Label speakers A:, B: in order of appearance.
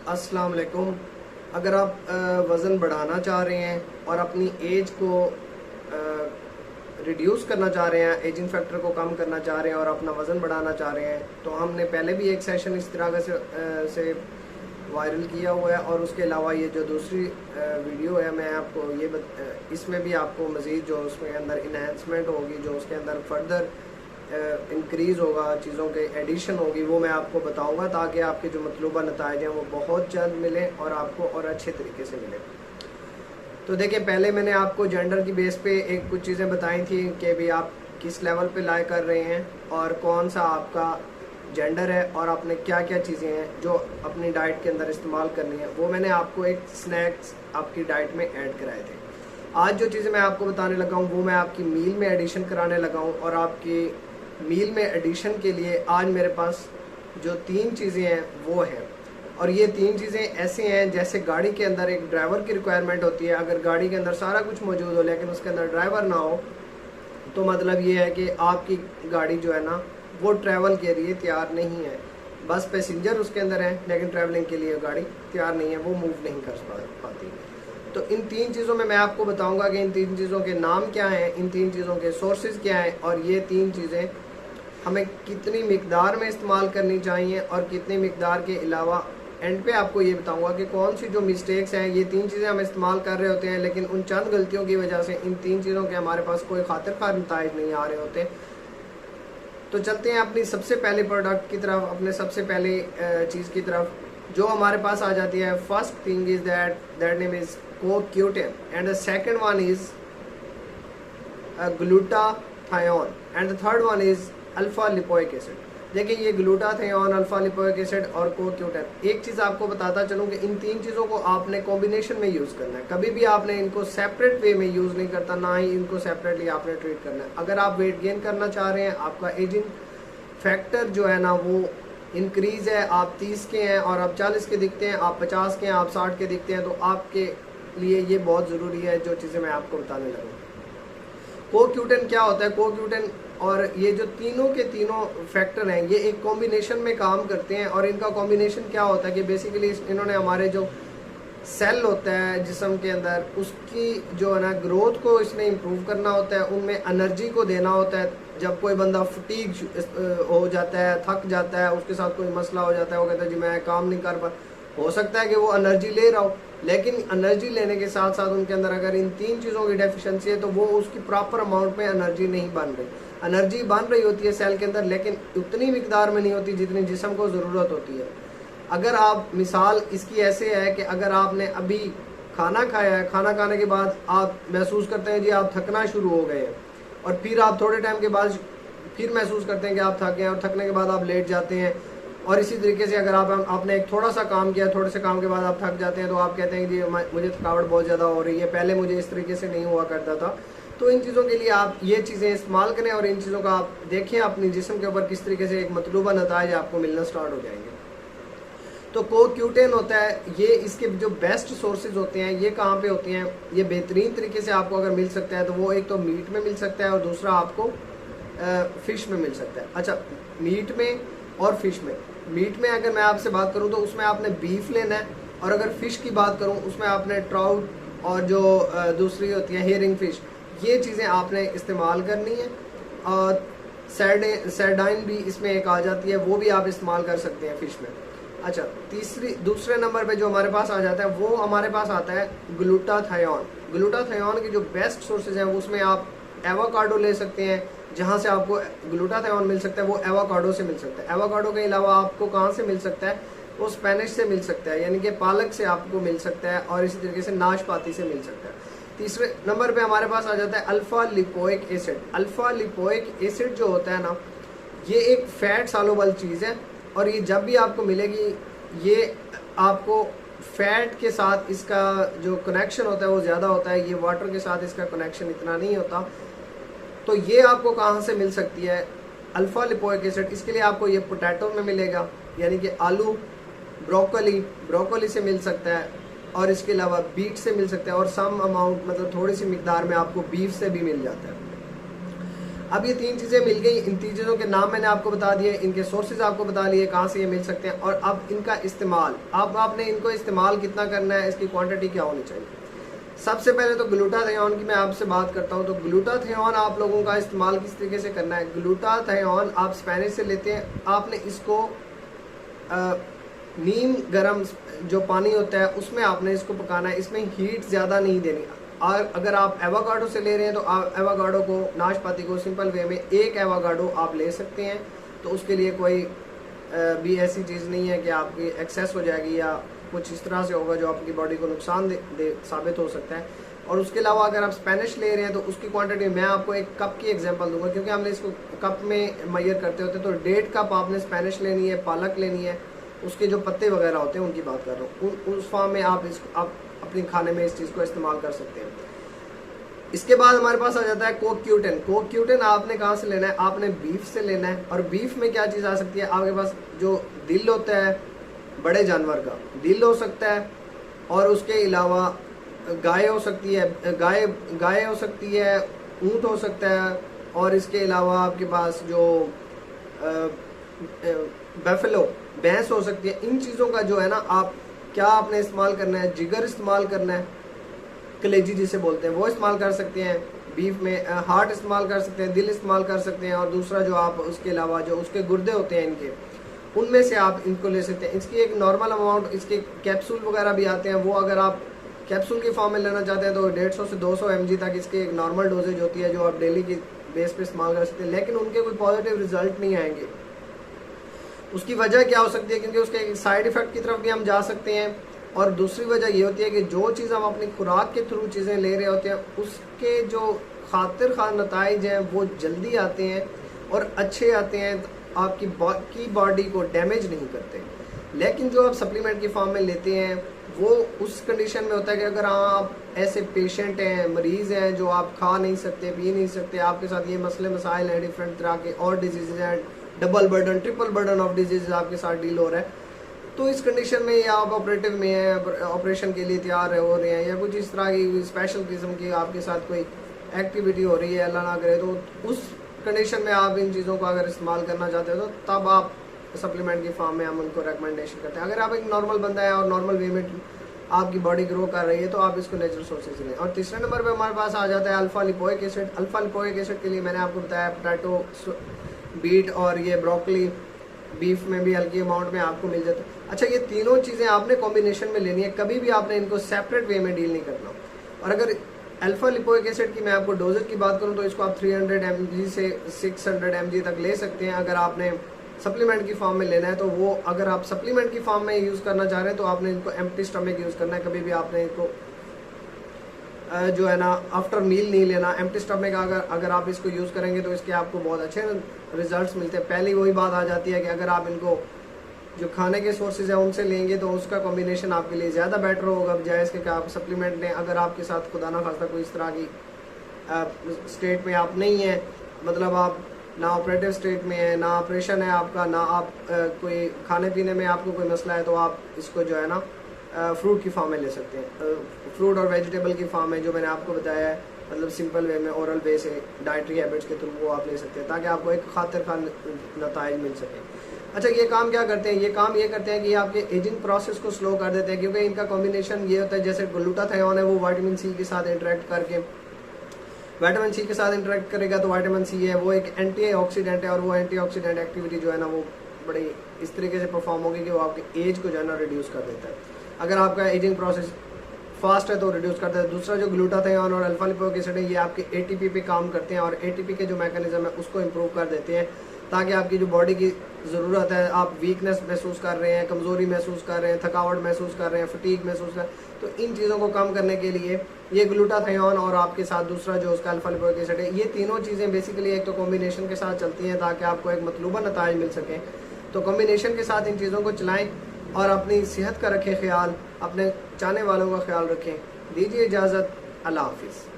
A: अस्सलाम वालेकुम। अगर आप वज़न बढ़ाना चाह रहे हैं और अपनी एज को रिड्यूस करना चाह रहे हैं, एजिंग फैक्टर को कम करना चाह रहे हैं और अपना वज़न बढ़ाना चाह रहे हैं, तो हमने पहले भी एक सेशन इस तरह से वायरल किया हुआ है। और उसके अलावा ये जो दूसरी वीडियो है, मैं आपको इसमें भी आपको मज़ीद जो उसमें अंदर इन्हेंसमेंट होगी, जो उसके अंदर फर्दर इंक्रीज़ होगा, चीज़ों के एडिशन होगी, वो मैं आपको बताऊंगा ताकि आपके जो मतलूबा नताइज हैं वो बहुत जल्द मिलें और आपको और अच्छे तरीके से मिलें। तो देखिए, पहले मैंने आपको जेंडर की बेस पे एक कुछ चीज़ें बताई थी कि भी आप किस लेवल पे लाए कर रहे हैं और कौन सा आपका जेंडर है और आपने क्या क्या चीज़ें हैं जो अपनी डाइट के अंदर इस्तेमाल करनी है, वो मैंने आपको एक स्नैक्स आपकी डाइट में ऐड कराए थे। आज जो चीज़ें मैं आपको बताने लगा हूँ वो मैं आपकी मील में एडिशन कराने लगा हूँ। और आपकी मील में एडिशन के लिए आज मेरे पास जो 3 चीज़ें हैं वो हैं। और ये 3 चीज़ें ऐसे हैं जैसे गाड़ी के अंदर एक ड्राइवर की रिक्वायरमेंट होती है। अगर गाड़ी के अंदर सारा कुछ मौजूद हो लेकिन उसके अंदर ड्राइवर ना हो, तो मतलब ये है कि आपकी गाड़ी जो है ना वो ट्रैवल के लिए तैयार नहीं है। बस पैसेंजर उसके अंदर हैं लेकिन ट्रैवलिंग के लिए गाड़ी तैयार नहीं है, वो मूव नहीं कर पाती। तो इन 3 चीज़ों में मैं आपको बताऊंगा कि इन 3 चीज़ों के नाम क्या हैं, इन 3 चीज़ों के सोर्सेज क्या हैं और ये 3 चीज़ें हमें कितनी मिकदार में इस्तेमाल करनी चाहिए और कितनी मिकदार के अलावा एंड पे आपको ये बताऊंगा कि कौन सी जो मिस्टेक्स हैं, ये 3 चीज़ें हम इस्तेमाल कर रहे होते हैं लेकिन उन चंद गलतियों की वजह से इन 3 चीज़ों के हमारे पास कोई खातिर खार नताइज नहीं आ रहे होते। तो चलते हैं अपनी सबसे पहले प्रोडक्ट की तरफ, अपने सबसे पहले चीज़ की तरफ जो हमारे पास आ जाती है। First thing is that name is CoQ10 and the second one is glutathione and the third one is alpha lipoic acid. देखिए, ये ग्लूटाथायोन, अल्फा लिपोइक एसिड और CoQ10, एक चीज़ आपको बताता चलूँ कि इन 3 चीज़ों को आपने कॉम्बिनेशन में यूज़ करना है। कभी भी आपने इनको सेपरेट वे में यूज़ नहीं करता, ना ही इनको सेपरेटली आपने ट्रीट करना है। अगर आप वेट गेन करना चाह रहे हैं, आपका एजिंग फैक्टर जो है ना वो इंक्रीज़ है, आप 30 के हैं और आप 40 के दिखते हैं, आप 50 के हैं, आप 60 के दिखते हैं, तो आपके लिए ये बहुत ज़रूरी है जो चीज़ें मैं आपको बताने लगा। CoQ10 क्या होता है? CoQ10 और ये जो तीनों के तीनों फैक्टर हैं ये एक कॉम्बिनेशन में काम करते हैं। और इनका कॉम्बिनेशन क्या होता है कि बेसिकली इन्होंने हमारे जो सेल होता है जिस्म के अंदर, उसकी जो है ना ग्रोथ को इसने इम्प्रूव करना होता है, उनमें एनर्जी को देना होता है। जब कोई बंदा फटीग हो जाता है, थक जाता है, उसके साथ कोई मसला हो जाता है, वो कहता है जी मैं काम नहीं कर पा, हो सकता है कि वो एनर्जी ले रहा हो लेकिन एनर्जी लेने के साथ साथ उनके अंदर अगर इन 3 चीज़ों की डेफिशिएंसी है तो वो उसकी प्रॉपर अमाउंट में एनर्जी नहीं बन रही। एनर्जी बन रही होती है सेल के अंदर लेकिन उतनी मिकदार में नहीं होती जितनी जिस्म को ज़रूरत होती है। अगर आप मिसाल इसकी ऐसे है कि अगर आपने अभी खाना खाया है, खाना खाने के बाद आप महसूस करते हैं जी आप थकना शुरू हो गए हैं और फिर आप थोड़े टाइम के बाद फिर महसूस करते हैं कि आप थके हैं और थकने के बाद आप लेट जाते हैं। और इसी तरीके से अगर आपने एक थोड़ा सा काम किया, थोड़े से काम के बाद आप थक जाते हैं तो आप कहते हैं जी मुझे थकावट बहुत ज़्यादा हो रही है, पहले मुझे इस तरीके से नहीं हुआ करता था। तो इन चीज़ों के लिए आप ये चीज़ें इस्तेमाल करें और इन चीज़ों का आप देखें अपनी जिस्म के ऊपर किस तरीके से एक मतलूबा नताइज आपको मिलना स्टार्ट हो जाएंगे। तो CoQ10 होता है, ये इसके जो बेस्ट सोर्सेज होते हैं ये कहाँ पे होते हैं? ये बेहतरीन तरीके से आपको अगर मिल सकता है तो वो एक तो मीट में मिल सकता है और दूसरा आपको फ़िश में मिल सकता है। अच्छा, मीट में और फिश में। मीट में अगर मैं आपसे बात करूं तो उसमें आपने बीफ लेना है और अगर फ़िश की बात करूं उसमें आपने ट्राउट और जो दूसरी होती है हेरिंग फिश, ये चीज़ें आपने इस्तेमाल करनी है। और सैरडाइन भी इसमें एक आ जाती है, वो भी आप इस्तेमाल कर सकते हैं फ़िश में। अच्छा, दूसरे नंबर पे जो हमारे पास आ जाता है वो हमारे पास आता है ग्लूटाथायोन। ग्लूटाथायोन के जो बेस्ट सोर्सेज हैं उसमें आप एवोकाडो ले सकते हैं, जहाँ से आपको ग्लूटाथायोन मिल सकता है वो एवोकाडो से मिल सकता है। एवोकाडो के अलावा आपको कहाँ से मिल सकता है? वो स्पेनिश से मिल सकता है, यानी कि पालक से आपको मिल सकता है और इसी तरीके से नाशपाती से मिल सकता है। तीसरे नंबर पे हमारे पास आ जाता है alpha lipoic acid. Alpha lipoic acid जो होता है ना, ये एक फैट सॉल्युबल चीज़ है और ये जब भी आपको मिलेगी ये आपको फैट के साथ इसका जो कनेक्शन होता है वो ज़्यादा होता है, ये वाटर के साथ इसका कनेक्शन इतना नहीं होता। तो ये आपको कहाँ से मिल सकती है? Alpha lipoic acid. इसके लिए आपको ये पोटैटो में मिलेगा, यानी कि आलू, ब्रोकली से मिल सकता है और इसके अलावा बीट से मिल सकता है और सम अमाउंट मतलब थोड़ी सी मिकदार में आपको बीफ से भी मिल जाता है। अब ये 3 चीज़ें मिल गई, इन 3 चीज़ों के नाम मैंने आपको बता दिए, इनके सोर्सेज आपको बता लिए कहाँ से ये मिल सकते हैं, और अब इनका इस्तेमाल, अब आपने इनको इस्तेमाल कितना करना है, इसकी क्वांटिटी क्या होनी चाहिए। सबसे पहले तो ग्लूटाथियोन की मैं आपसे बात करता हूँ। तो ग्लूटाथियोन आप लोगों का इस्तेमाल किस तरीके से करना है। ग्लूटाथियोन आप स्पेनिश से लेते हैं, आपने इसको नीम गरम जो पानी होता है उसमें आपने इसको पकाना है, इसमें हीट ज़्यादा नहीं देनी। और अगर आप एवोकाडो से ले रहे हैं तो आप एवोकाडो को, नाशपाती को सिंपल वे में 1 एवोकाडो आप ले सकते हैं, तो उसके लिए कोई भी ऐसी चीज़ नहीं है कि आपकी एक्सेस हो जाएगी या कुछ इस तरह से होगा जो आपकी बॉडी को नुकसान दे साबित हो सकता है। और उसके अलावा अगर आप स्पेनिश ले रहे हैं तो उसकी क्वांटिटी मैं आपको एक कप की एग्जांपल दूंगा, क्योंकि हमने इसको कप में मेजर करते होते हैं। तो 1.5 कप आपने स्पेनिश लेनी है, पालक लेनी है, उसके जो पत्ते वगैरह होते हैं उनकी बात कर रहा हूँ, उस फॉर्म में आप अपने खाने में इस चीज़ को इस्तेमाल कर सकते हैं। इसके बाद हमारे पास आ जाता है कोक्यूटेन। कोक्यूटेन आपने कहाँ से लेना है, आपने बीफ से लेना है। और बीफ में क्या चीज़ आ सकती है, आपके पास जो दिल होता है बड़े जानवर का दिल हो सकता है, और उसके अलावा गाय हो सकती है, गाय हो सकती है, ऊँट हो सकता है, और इसके अलावा आपके पास जो बेफेलो भैंस हो सकती है। इन चीज़ों का जो है ना, आप क्या आपने इस्तेमाल करना है, जिगर इस्तेमाल करना है, कलेजी जिसे बोलते हैं वो इस्तेमाल कर सकते हैं बीफ में, हार्ट इस्तेमाल कर सकते हैं, दिल इस्तेमाल कर सकते हैं, और दूसरा जो आप उसके अलावा जो उसके गुर्दे होते हैं इनके, उनमें से आप इनको ले सकते हैं। इसकी एक नॉर्मल अमाउंट, इसके कैप्सूल वगैरह भी आते हैं, वो अगर आप कैप्सूल की फॉर्म में लेना चाहते हैं तो 150 से 200 mg तक इसकी एक नॉर्मल डोजेज होती है जो आप डेली की बेस पे इस्तेमाल कर सकते हैं, लेकिन उनके कोई पॉजिटिव रिजल्ट नहीं आएंगे। उसकी वजह क्या हो सकती है, क्योंकि उसके साइड इफेक्ट की तरफ भी हम जा सकते हैं, और दूसरी वजह ये होती है कि जो चीज़ हम अपनी खुराक के थ्रू चीज़ें ले रहे होते हैं उसके जो खातिर खा नताइज हैं वो जल्दी आते हैं और अच्छे आते हैं, आपकी बॉडी को डैमेज नहीं करते। लेकिन जो आप सप्लीमेंट की फॉर्म में लेते हैं वो उस कंडीशन में होता है कि अगर आप ऐसे पेशेंट हैं, मरीज़ हैं जो आप खा नहीं सकते, पी नहीं सकते, आपके साथ ये मसले मसाइल हैं, डिफरेंट तरह के और डिजीज़ हैं, double burden, triple burden of disease आपके साथ डील हो रहा है, तो इस कंडीशन में या आप ऑपरेटिव में हैं, ऑपरेशन के लिए तैयार हो रहे हैं, या कुछ इस तरह की स्पेशल किस्म की आपके साथ कोई एक्टिविटी हो रही है, अल्लाह ना करे, तो उस कंडीशन में आप इन चीज़ों को अगर इस्तेमाल करना चाहते हो तो तब आप सप्लीमेंट की फॉर्म में हम उनको रिकमेंडेशन करते हैं। अगर आप एक नॉर्मल बंदा है और नॉर्मल वे में आपकी बॉडी ग्रो कर रही है तो आप इसको नेचुरल सोर्सेज से लें। और तीसरे नंबर पे हमारे पास आ जाता है alpha lipoic acid. Alpha lipoic acid के लिए मैंने आपको बताया पोटैटो, बीट और ये ब्रोकली, बीफ में भी हल्की अमाउंट में आपको मिल जाता है। अच्छा, ये तीनों चीज़ें आपने कॉम्बिनेशन में लेनी है, कभी भी आपने इनको सेपरेट वे में डील नहीं करना। और अगर अल्फा लिपोइक एसिड की मैं आपको डोजेज की बात करूं तो इसको आप 300 mg से 600 mg तक ले सकते हैं। अगर आपने सप्लीमेंट की फॉर्म में लेना है तो वो, अगर आप सप्लीमेंट की फॉर्म में यूज़ करना चाह रहे हैं तो आपने इनको एम्प्टी स्टमक यूज़ करना है। कभी भी आपने इनको जो है ना आफ्टर मील नहीं लेना। एम्प्टी स्टमक अगर आप इसको यूज़ करेंगे तो इसके आपको बहुत अच्छे रिजल्ट्स मिलते हैं। पहली वही बात आ जाती है कि अगर आप इनको जो खाने के सोर्सेज हैं उनसे लेंगे तो उसका कॉम्बिनेशन आपके लिए ज़्यादा बेटर होगा बजाय इसके कि आप सप्लीमेंट लें। अगर आपके साथ खुदा ना खास्ता कोई इस तरह की स्टेट में आप नहीं हैं, मतलब आप ना ऑपरेटिव स्टेट में है, ना ऑपरेशन है आपका, ना आप कोई खाने पीने में आपको कोई मसला है, तो आप इसको जो है ना फ्रूट की फॉर्म में ले सकते हैं। फ्रूट और वेजिटेबल की फॉर्म में जो मैंने आपको बताया है, मतलब सिंपल वे में ओरल वे से डाइटरी हैबिट्स के थ्रू वो आप ले सकते हैं ताकि आपको एक खातिर खा नताइज मिल सके। अच्छा, ये काम क्या करते हैं, ये काम ये करते हैं कि आपके एजिंग प्रोसेस को स्लो कर देते हैं, क्योंकि इनका कॉम्बिनेशन ये होता है जैसे ग्लूटाथियोन है वो विटामिन सी के साथ इंटरेक्ट करके, विटामिन सी के साथ इंटरेक्ट करेगा तो विटामिन सी है वो एक एंटीऑक्सीडेंट है, और वो एंटीऑक्सीडेंट एक्टिविटी जो है ना वो बड़ी इस तरीके से परफॉर्म होगी कि वो आपके एज को जो है ना रिड्यूस कर देता है। अगर आपका एजिंग प्रोसेस फास्ट है तो रिड्यूस करता है। दूसरा जो ग्लूटाथियोन और अल्फा लिपोइक एसिड है ये आपके एटीपी पे काम करते हैं, और एटीपी के जो मैकेनिज्म है उसको इम्प्रूव कर देते हैं ताकि आपकी जो बॉडी की ज़रूरत है, आप वीकनेस महसूस कर रहे हैं, कमज़ोरी महसूस कर रहे हैं, थकावट महसूस कर रहे हैं, फटीग महसूस कर रहे हैं, तो इन चीज़ों को कम करने के लिए ये ग्लूटाथियोन और आपके साथ दूसरा जो उसका अल्फा लिपोइक एसिड है, ये तीनों चीज़ें बेसिकली एक तो कॉम्बिनेशन के साथ चलती हैं ताकि आपको एक मतलूबा नताइज मिल सकें। तो कॉम्बिनेशन के साथ इन चीज़ों को चलाएँ और अपनी सेहत का रखें ख्याल, अपने चाहने वालों का ख्याल रखें। दीजिए इजाज़त, अल्लाह हाफिज़।